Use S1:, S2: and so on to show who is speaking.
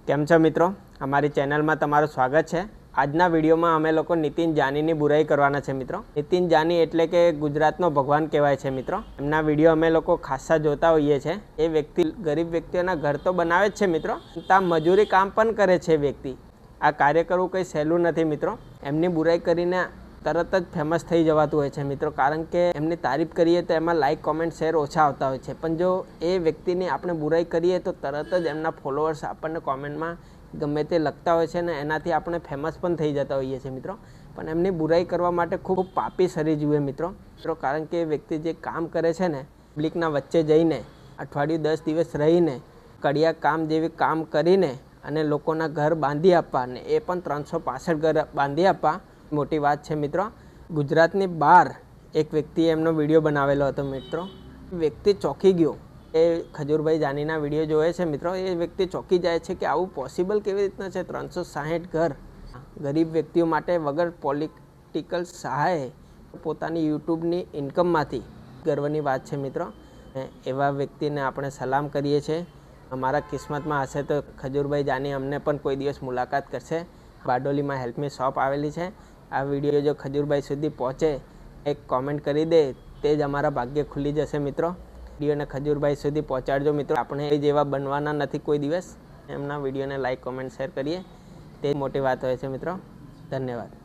S1: કેમ છો મિત્રો, અમારી ચેનલમાં તમારું સ્વાગત છે। આજના વિડીયોમાં અમે લોકો નીતિન જાનીની બુરાઈ કરવાના છે મિત્રો। નીતિન જાની એટલે કે ગુજરાતનો ભગવાન કહેવાય છે મિત્રો। એમના વિડીયો અમે લોકો ખાસા જોતા હોઈએ છીએ। એ વ્યક્તિ ગરીબ વ્યક્તિઓના ઘર તો બનાવે જ છે મિત્રો, ત્યાં મજૂરી કામ પણ કરે છે વ્યક્તિ। આ કાર્ય કરવું કંઈ સહેલું નથી મિત્રો। એમની બુરાઈ કરીને તરત જ ફેમસ થઈ જવાતું હોય છે મિત્રો, કારણ કે એમની તારીફ કરીએ તો એમાં લાઇક કોમેન્ટ શેર ઓછા આવતા હોય છે, પણ જો એ વ્યક્તિની આપણે બુરાઈ કરીએ તો તરત જ એમના ફોલોઅર્સ આપણને કોમેન્ટમાં ગમે તે લખતા હોય છે ને એનાથી આપણે ફેમસ પણ થઈ જતા હોઈએ છીએ મિત્રો। પણ એમની બુરાઈ કરવા માટે ખૂબ પાપી શરીર જોઈએ મિત્રો, કારણ કે એ વ્યક્તિ જે કામ કરે છે ને, પબ્લિકના વચ્ચે જઈને અઠવાડિયું 10 દિવસ રહીને કડિયા કામ જેવી કામ કરીને અને લોકોના ઘર બાંધી આપવા, ને એ પણ 365 ઘર બાંધી આપવા મોટી વાત છે મિત્રો। ગુજરાતની બહાર એક વ્યક્તિએ એમનો વિડીયો બનાવેલો હતો મિત્રો। વ્યક્તિ ચોંકી ગયો। એ ખજૂરભાઈ જાનીના વિડીયો જોવે છે મિત્રો, એ વ્યક્તિ ચોંકી જાય છે કે આવું પોસિબલ કેવી રીતના છે। 360 ઘર ગરીબ વ્યક્તિઓ માટે વગર પોલિટિકલ સહાય પોતાની યુટ્યુબની ઇન્કમમાંથી ગર્વની વાત છે મિત્રો। એવા વ્યક્તિને આપણે સલામ કરીએ છીએ। અમારા કિસ્મતમાં હશે તો ખજૂરભાઈ જાની અમને પણ કોઈ દિવસ મુલાકાત કરશે। બારડોલીમાં હેલ્પમી શોપ આવેલી છે। આ વિડીયો જો ખજૂરભાઈ સુધી પહોંચે, એક કોમેન્ટ કરી દે, તે જ અમારા ભાગ્ય ખુલી જશે મિત્રો। વિડીયોને ખજૂરભાઈ સુધી પહોંચાડજો મિત્રો। આપણે એ જેવા બનવાના નથી કોઈ દિવસ। એમના વિડીયોને લાઇક કોમેન્ટ શેર કરીએ, તે મોટી વાત હોય છે મિત્રો। ધન્યવાદ।